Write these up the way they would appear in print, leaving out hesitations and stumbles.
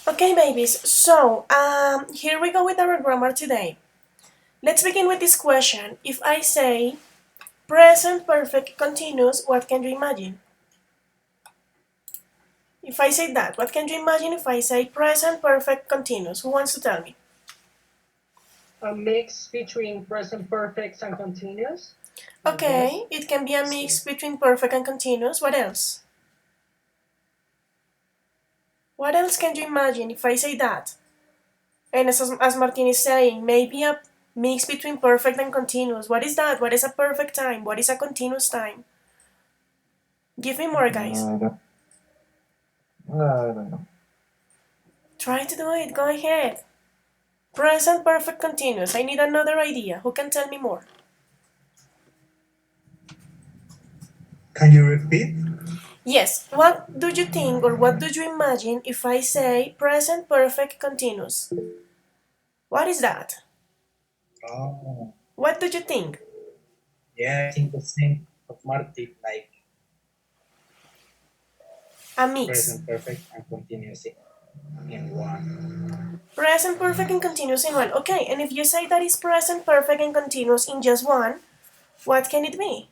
Okay, babies, so here we go with our grammar today. Let's begin with this question. If I say present perfect continuous, what can you imagine? If I say that, what can you imagine if I say present perfect continuous? Who wants to tell me? A mix between present perfects and continuous, I guess. Okay, it can be a mix between perfect and continuous. What else? What else can you imagine if I say that? And as Martin is saying, maybe a mix between perfect and continuous. What is that? What is a perfect time? What is a continuous time? Give me more, guys. I don't know. Try to do it. Go ahead. Present perfect continuous. I need another idea. Who can tell me more? Can you repeat? Yes. What do you think or what do you imagine if I say present perfect continuous? What is that? Oh, What do you think? yeah, I think the same of Marty, like A mix. present perfect and continuous in one. Present perfect and continuous in one. Okay, and if you say that is present perfect and continuous in just one, what can it be?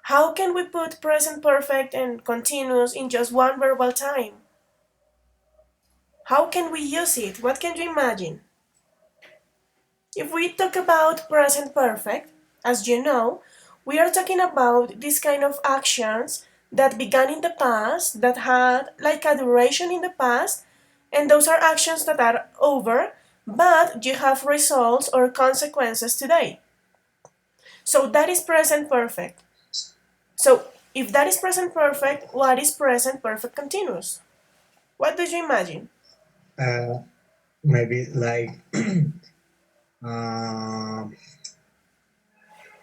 How can we put present perfect and continuous in just one verbal time? How can we use it? What can you imagine? If we talk about present perfect, as you know, we are talking about this kind of actions that began in the past, that had like a duration in the past, and those are actions that are over, but you have results or consequences today. So that is present perfect. So if that is present perfect, what is present perfect continuous? What do you imagine? Uh, Maybe like um,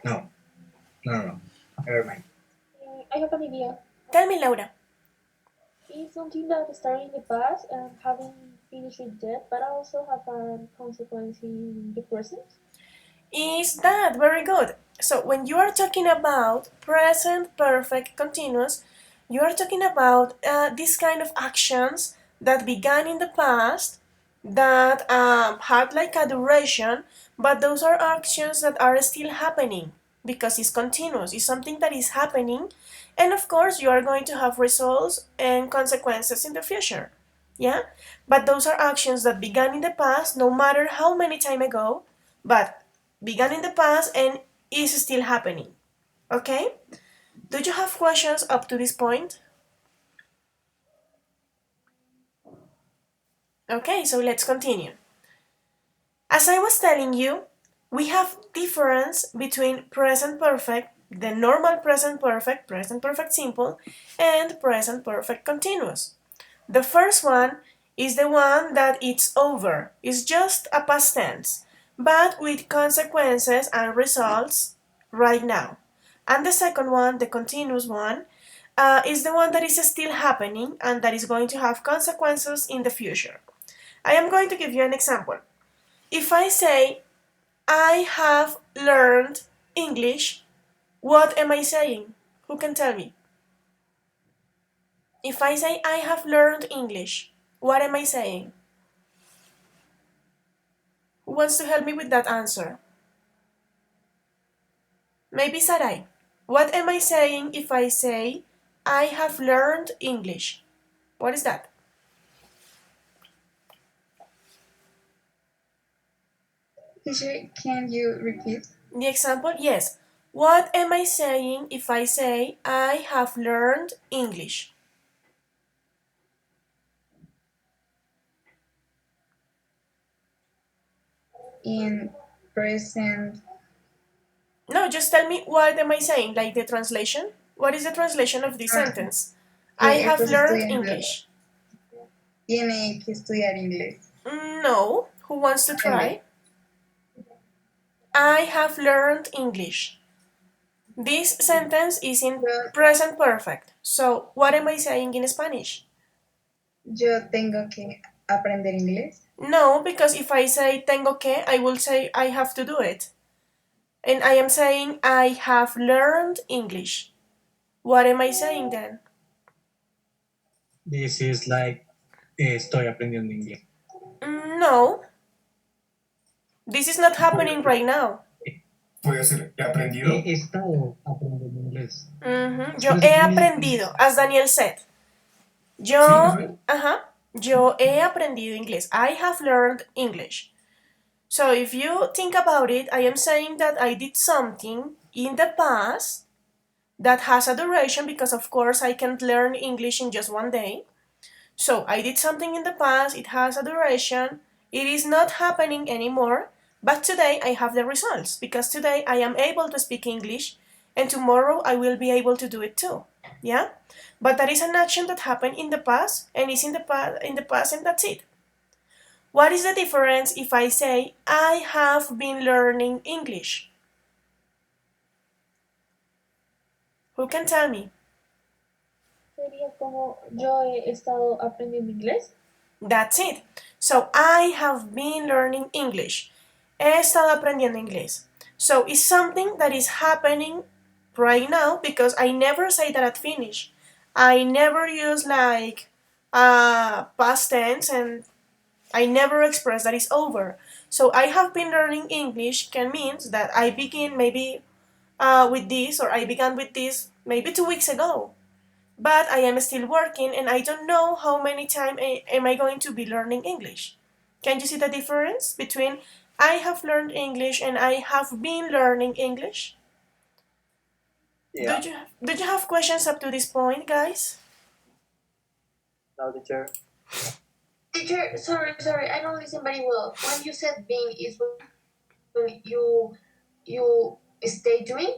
no, no. Never mind. I have an idea. Tell me, Laura. It's something that started in the past and haven't finished it yet, but also have a consequence in the present. Is that very good? So when you are talking about present perfect continuous, you are talking about this kind of actions that began in the past that had like a duration, but those are actions that are still happening because it's continuous. It's something that is happening, and of course you are going to have results and consequences in the future. Yeah, but those are actions that began in the past, no matter how many time ago, but began in the past and is still happening. Okay? Do you have questions up to this point? Okay, so let's continue. As I was telling you, we have difference between present perfect, the normal present perfect simple, and present perfect continuous. The first one is the one that it's over. It's just a past tense, but with consequences and results right now. And the second one, the continuous one, is the one that is still happening and that is going to have consequences in the future. I am going to give you an example. If I say, I have learned English, what am I saying? Who can tell me? If I say, I have learned English, what am I saying? Who wants to help me with that answer? Maybe Sarai. What am I saying if I say, I have learned English? What is that? Teacher, can you repeat? The example? Yes. What am I saying if I say, I have learned English? In present, No, just tell me what am I saying, like the translation? What is the translation of this ah, sentence? I que have estás learned estudiando, English. tiene que estudiar inglés. No. Who wants to Aprende. try? I have learned English. This sentence is in Yo, present perfect. So, what am I saying in Spanish? yo tengo que aprender inglés. No, because if I say tengo que, I will say I have to do it. And I am saying I have learned English. What am I saying then? This is like Estoy aprendiendo inglés. No, this is not happening right now. Puede ser, he aprendido. He estado aprendiendo inglés. Yo he aprendido, as Daniel said. Sí, eso es. Yo he aprendido inglés. I have learned English. So if you think about it, I am saying that I did something in the past that has a duration because of course I can't learn English in just one day. So I did something in the past, it has a duration, it is not happening anymore, but today I have the results because today I am able to speak English and tomorrow I will be able to do it too. Yeah? But that is an action that happened in the past and is in the past and that's it. What is the difference if I say I have been learning English? Who can tell me? Sería como yo he estado aprendiendo inglés. That's it. So I have been learning English. He estado aprendiendo inglés. So it's something that is happening right now because I never say that at finish. I never use like past tense and I never express that it's over. So I have been learning English can means that I begin maybe with this or I began with this maybe 2 weeks ago. But I am still working and I don't know how many times am I going to be learning English. Can you see the difference between I have learned English and I have been learning English? Yeah. Do you have questions up to this point, guys? No, teacher. Teacher, sorry, I don't listen very well. When you said being is when you stay doing,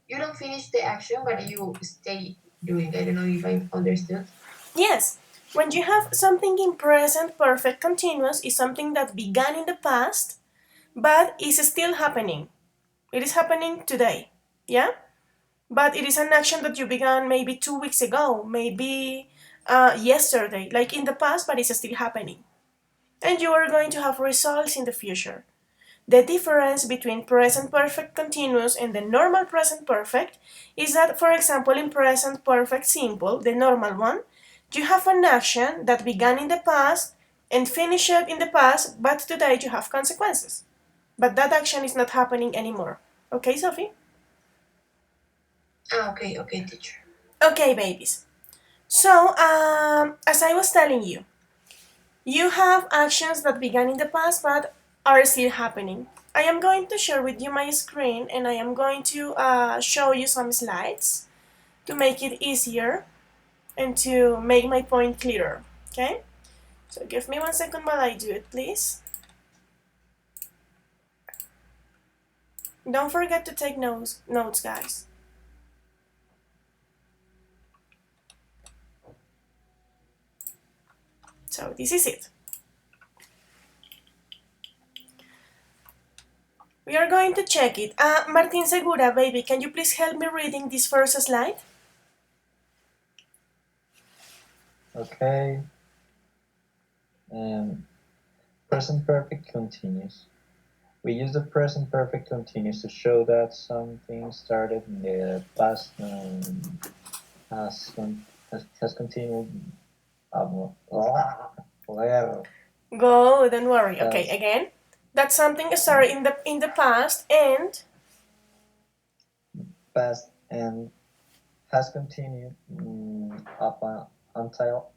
you don't finish the action, but you stay doing. I don't know if I understood. Yes. When you have something in present perfect continuous is something that began in the past but is still happening. It is happening today. Yeah? But it is an action that you began maybe 2 weeks ago, maybe yesterday, like in the past, but it's still happening. And you are going to have results in the future. The difference between present perfect continuous and the normal present perfect is that, for example, in present perfect simple, the normal one, you have an action that began in the past and finished in the past, but today you have consequences. But that action is not happening anymore. Okay, Sophie? Okay, teacher. Okay, babies. So, as I was telling you, you have actions that began in the past but are still happening. I am going to share with you my screen and I am going to show you some slides to make it easier and to make my point clearer. Okay? So give me 1 second while I do it, please. Don't forget to take notes, guys. So this is it. We are going to check it. Martin Segura, baby, can you please help me reading this first slide? Okay. Present perfect continuous. We use the present perfect continuous to show that something started in the past and has continued. Go, don't worry. Okay, again. That something started in the past and has continued until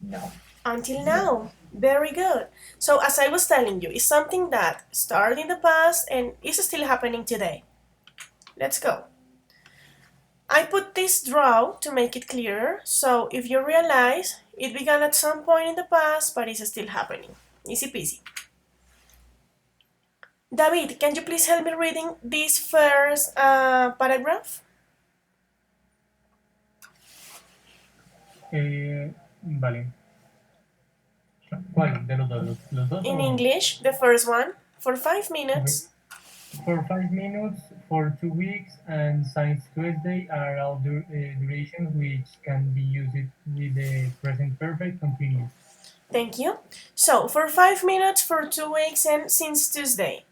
now. Until now. Very good. So as I was telling you, it's something that started in the past and is still happening today. Let's go. I put this draw to make it clearer, so if you realize, it began at some point in the past, but it's still happening. Easy peasy. David, can you please help me reading this first paragraph? Vale. ¿Cuál de los dos? ¿Los dos? In English, the first one, for 5 minutes. For 5 minutes, for 2 weeks, and since Tuesday are all durations which can be used with the present perfect continuous. Thank you. So, for 5 minutes, for 2 weeks, and since Tuesday.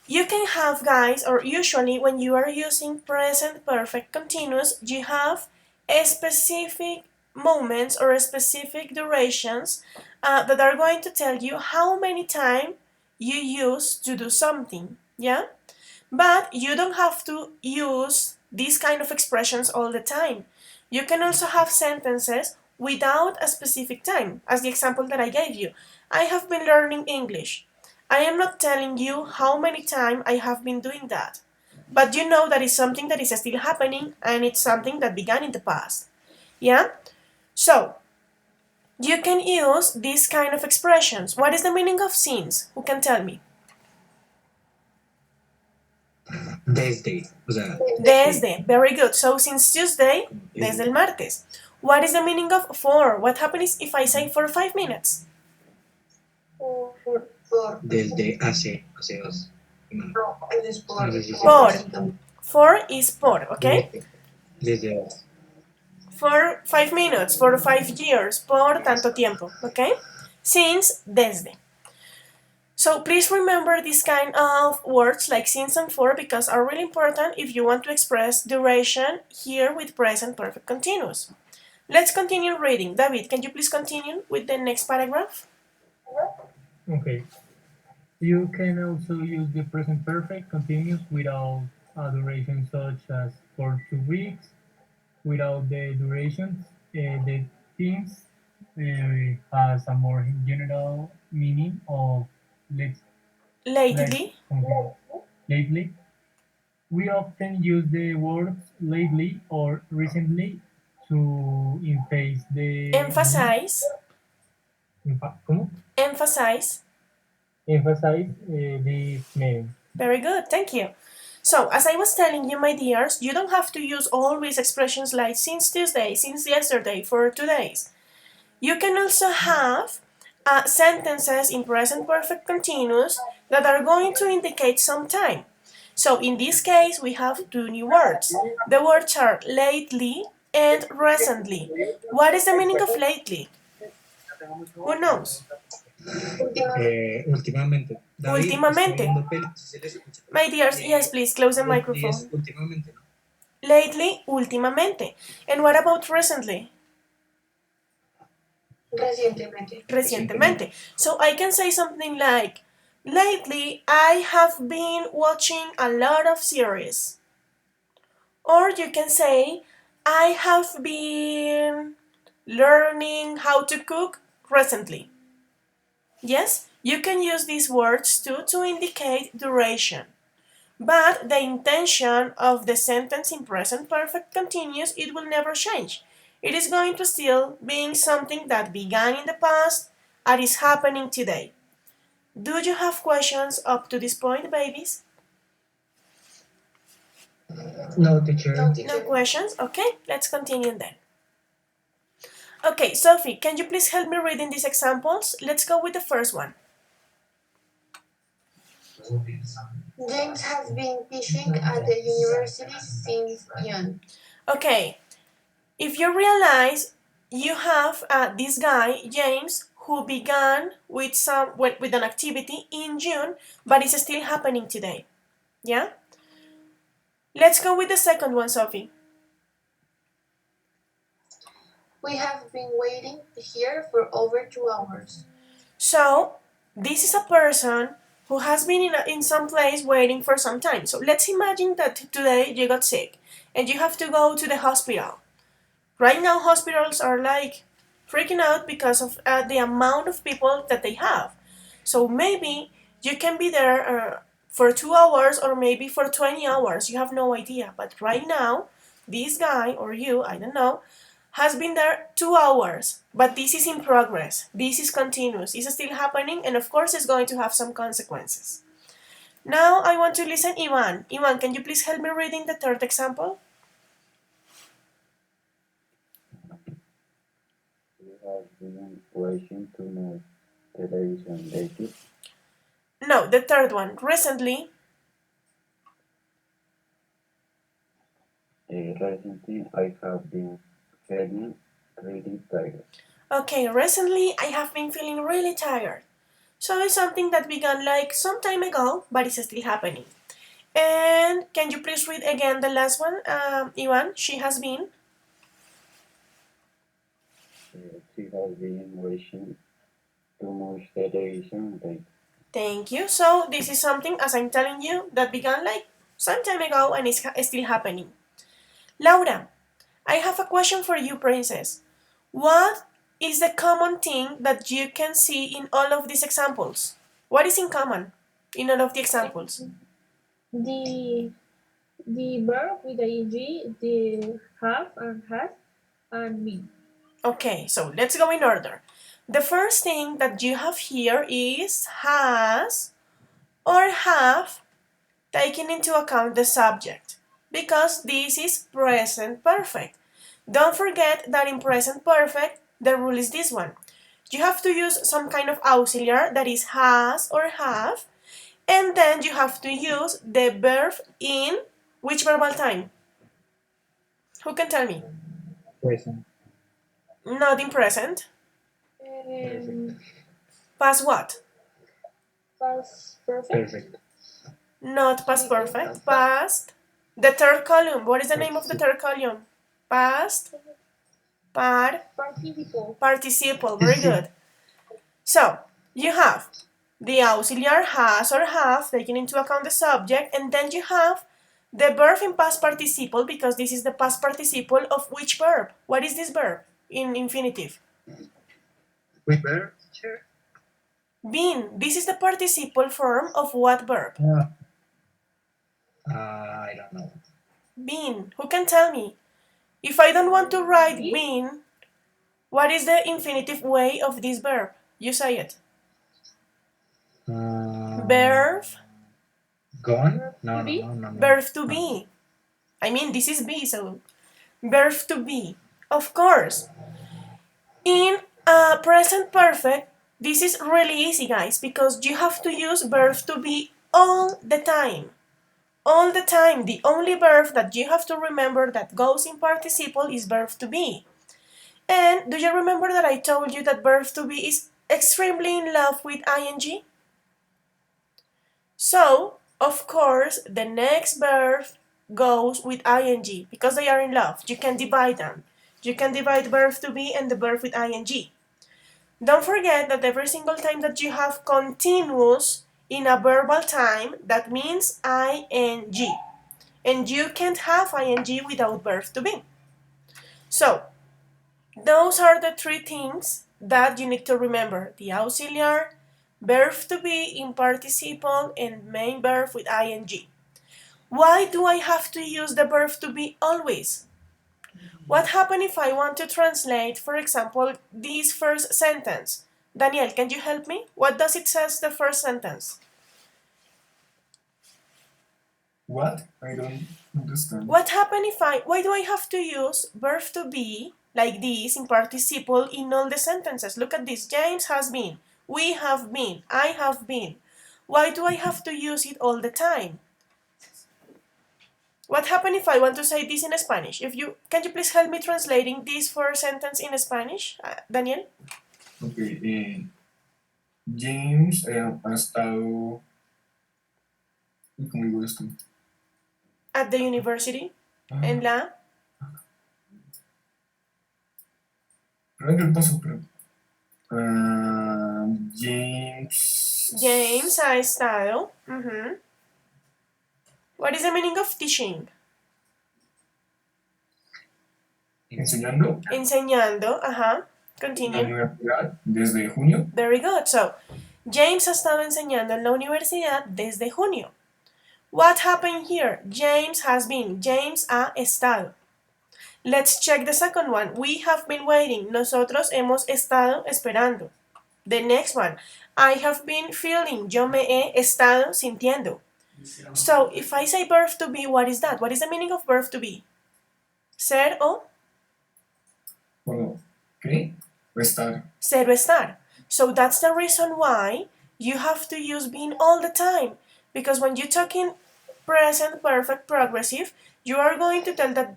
You can have, guys, or usually when you are using present perfect continuous, you have a specific moments or specific durations that are going to tell you how many time you use to do something, yeah? But you don't have to use these kind of expressions all the time. You can also have sentences without a specific time, as the example that I gave you. I have been learning English. I am not telling you how many times I have been doing that. But you know that is something that is still happening and it's something that began in the past. Yeah? So, you can use these kind of expressions. What is the meaning of since? Who can tell me? Desde. O sea, Desde. Very good. So since Tuesday, desde el martes. What is the meaning of for? What happens if I say for 5 minutes? desde hace 2 semanas. No, es por, No sé si Por. se For is por, okay? desde For 5 minutes, for 5 years, por tanto tiempo, okay? Since, desde. So please remember this kind of words like since and for because are really important if you want to express duration here with present perfect continuous. Let's continue reading. David, can you please continue with the next paragraph? Okay. You can also use the present perfect continuous without a duration such as for 2 weeks. Without the durations, the tense has a more general meaning of let's Lately. lately. We often use the words lately or recently to emphasize the Emphasize. ¿cómo? Emphasize. Emphasize the meaning. Very good, thank you. So, as I was telling you, my dears, you don't have to use always expressions like since Tuesday, since yesterday, for 2 days. You can also have sentences in present perfect continuous that are going to indicate some time. So, in this case, we have two new words. The words are lately and recently. What is the meaning of lately? Who knows? últimamente. David, Últimamente. ¿sí se les escucha? My dears, yes, please close the microphone. Últimamente, ¿no? Lately, últimamente. And what about recently? Recientemente. Recientemente. So I can say something like, lately I have been watching a lot of series. Or you can say, I have been learning how to cook recently. Yes, you can use these words too to indicate duration. But the intention of the sentence in present perfect continuous, it will never change. It is going to still being something that began in the past and is happening today. Do you have questions up to this point, babies? No, teacher. No questions? Okay, let's continue then. Okay, Sophie, can you please help me reading these examples? Let's go with the first one. James has been teaching at the university since June. Okay, if you realize you have this guy, James, who began with an activity in June, but it's still happening today. Yeah? Let's go with the second one, Sophie. We have been waiting here for over 2 hours. So, this is a person who has been in some place waiting for some time. So, let's imagine that today you got sick and you have to go to the hospital. Right now, hospitals are like freaking out because of the amount of people that they have. So, maybe you can be there for 2 hours or maybe for 20 hours. You have no idea. But right now, this guy or you, I don't know, has been there 2 hours, but this is in progress. This is continuous. It's still happening, and of course, it's going to have some consequences. Now, I want to listen, Ivan. Ivan, can you please help me reading the third example? You have been watching too much television lately. No, the third one. Recently. Recently, I have been feeling really tired. Okay, recently I have been feeling really tired. So it's something that began like some time ago, but it's still happening. And can you please read again the last one, Ivan? She has been. she has been watching too much television lately. Thank you. So this is something, as I'm telling you, that began like some time ago and is still happening. Laura, I have a question for you, princess. What is the common thing that you can see in all of these examples? What is in common in all of the examples? The the verb with ing, the have and has, and me. Okay, so let's go in order. The first thing that you have here is has or have taking into account the subject because this is present perfect. Don't forget that in present perfect, the rule is this one. You have to use some kind of auxiliary that is has or have, and then you have to use the verb in which verbal time? Who can tell me? Present. Not in present. Um, Past what? past perfect. Perfect. Not past perfect. Past. The third column. What is the name of the third column? Past. Participle. Participle. Very good. So, you have the auxiliary has or have, taking into account the subject, and then you have the verb in past participle, because this is the past participle of which verb? What is this verb in infinitive? With verb, teacher? Been. This is the participle form of what verb? I don't know. Been. Who can tell me? If I don't want to write been, what is the infinitive way of this verb? You say it. Verb. Gone? No. Verb to be. I mean, this is be, so verb to be. Of course. In present perfect, this is really easy, guys, because you have to use verb to be all the time. All the time. The only verb that you have to remember that goes in participle is verb to be. And do you remember that I told you that verb to be is extremely in love with ing? So, of course, the next verb goes with ing because they are in love. You can divide them. You can divide verb to be and the verb with ing. Don't forget that every single time that you have continuous in a verbal time, that means ing. And you can't have ing without verb to be. So, those are the three things that you need to remember. The auxiliary, verb to be in participle, and main verb with ing. Why do I have to use the verb to be always? What happens if I want to translate, for example, this first sentence? Daniel, can you help me? What does it says the first sentence? What? I don't understand. What happens if why do I have to use verb to be like this in participle in all the sentences? Look at this. James has been. We have been. I have been. Why do I have to use it all the time? What happens if I want to say this in Spanish? Can you please help me translating this first sentence in Spanish, Daniel? Okay. James ha estado. ¿Cómo digo esto? At the university. En la. Creo que pasó, pero. James. James ha estado. What is the meaning of teaching? Enseñando. Enseñando, ajá. En la Continue. universidad desde junio. Very good. So, James ha estado enseñando en la universidad desde junio. What happened here? James has been. James ha estado. Let's check the second one. We have been waiting. Nosotros hemos estado esperando. The next one. I have been feeling. Yo me he estado sintiendo. So, if I say verb to be, what is that? What is the meaning of verb to be? Ser o? ¿O qué? O estar. Ser o estar. So that's the reason why you have to use been all the time. Because when you talk in present perfect progressive, you are going to tell that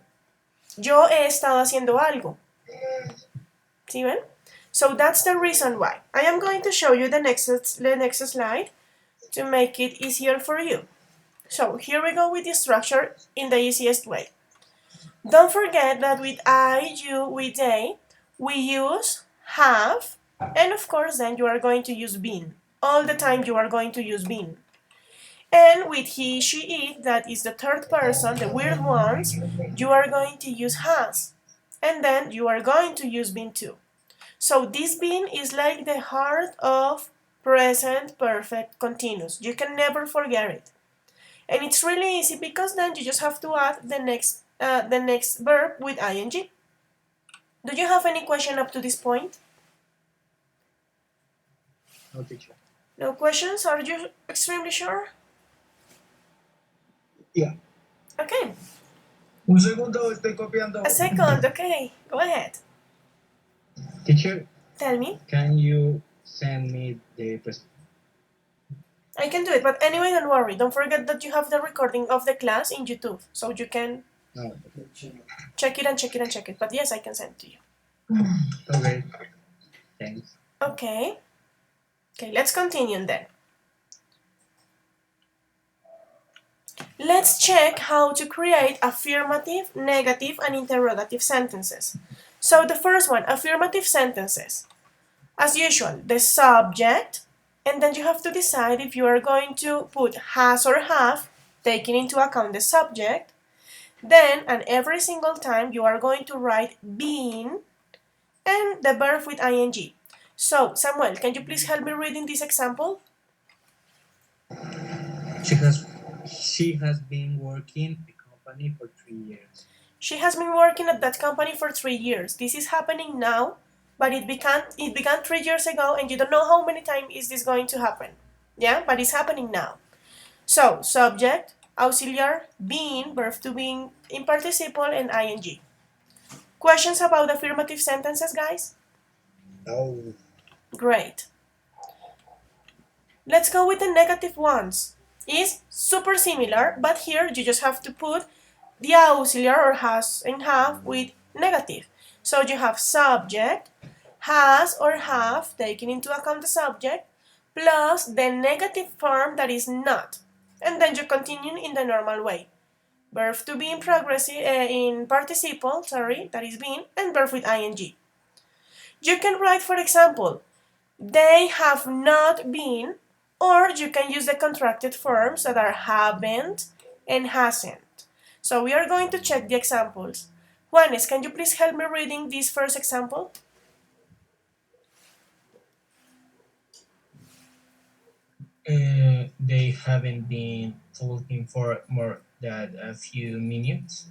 yo he estado haciendo algo. ¿Sí ven? So that's the reason why. I am going to show you the next slide to make it easier for you. So here we go with the structure in the easiest way. Don't forget that with I, you, we, they, we use have, and of course then you are going to use been. All the time you are going to use been. And with he, she, it, that is the third person, the weird ones, you are going to use has. And then you are going to use been too. So this been is like the heart of present perfect continuous. You can never forget it. And it's really easy because then you just have to add the next verb with ing. Do you have any question up to this point? No, teacher. No questions? Are you extremely sure? Yeah. Okay. Un segundo, estoy copiando. A second, okay. Go ahead. Teacher, Tell me. can you send me the I can do it, but anyway, don't worry. Don't forget that you have the recording of the class in YouTube, so you can check it and check it and check it. But yes, I can send it to you. Okay. Thanks. Okay. Okay, let's continue then. Let's check how to create affirmative, negative, and interrogative sentences. So the first one, affirmative sentences. As usual, the subject, and then you have to decide if you are going to put has or have, taking into account the subject. Then, and every single time, you are going to write been and the verb with ing. So, Samuel, can you please help me reading this example? She has been working the company for 3 years. She has been working at that company for 3 years. This is happening now, but it began 3 years ago, and you don't know how many times is this going to happen. Yeah, but it's happening now. So, subject, auxiliar, being, verb to be in participle, and ing. Questions about affirmative sentences, guys? No. Great. Let's go with the negative ones. It's super similar, but here you just have to put the auxiliar or has and have with negative. So you have subject, has or have, taking into account the subject, plus the negative form that is not. And then you continue in the normal way. Verb to be in progressive, in participle, that is been, and verb with ing. You can write, for example, they have not been, or you can use the contracted forms that are haven't and hasn't. So we are going to check the examples. Juanes, can you please help me reading this first example? They haven't been talking for more than a few minutes.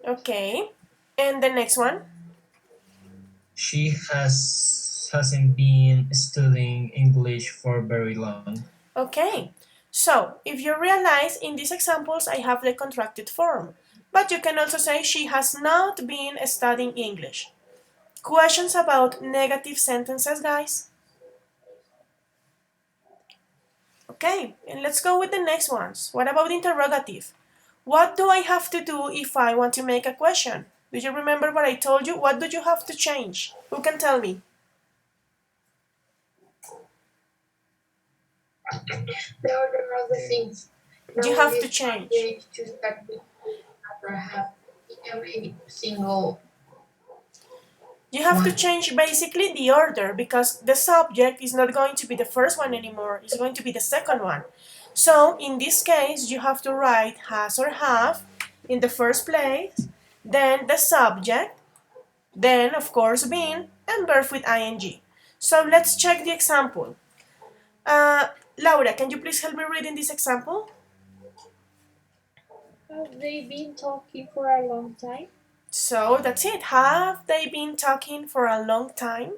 Okay. And the next one? She hasn't been studying English for very long. Okay. So, if you realize, in these examples I have the contracted form. But you can also say she has not been studying English. Questions about negative sentences, guys? Okay, and let's go with the next ones. What about interrogative? What do I have to do if I want to make a question? Do you remember what I told you? What do you have to change? Who can tell me? The order of the things. You have to change. To start with have every single. You have to change basically the order because the subject is not going to be the first one anymore. It's going to be the second one. So in this case, you have to write has or have in the first place, then the subject, then of course been, and verb with ing. So let's check the example. Laura, can you please help me read in this example? Have they been talking for a long time? So that's it. Have they been talking for a long time?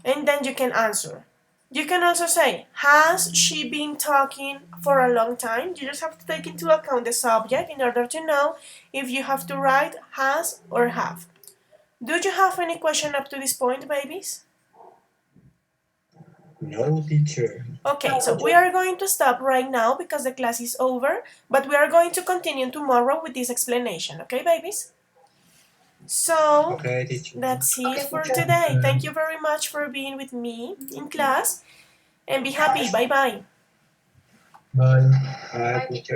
And then you can answer. You can also say, has she been talking for a long time? You just have to take into account the subject in order to know if you have to write has or have. Do you have any question up to this point, babies? No, teacher. Okay, so we are going to stop right now because the class is over, but we are going to continue tomorrow with this explanation, okay, babies? So, Okay, teacher. that's it for today. Thank you very much for being with me in class, and be happy. Bye-bye. Bye. Bye, teacher.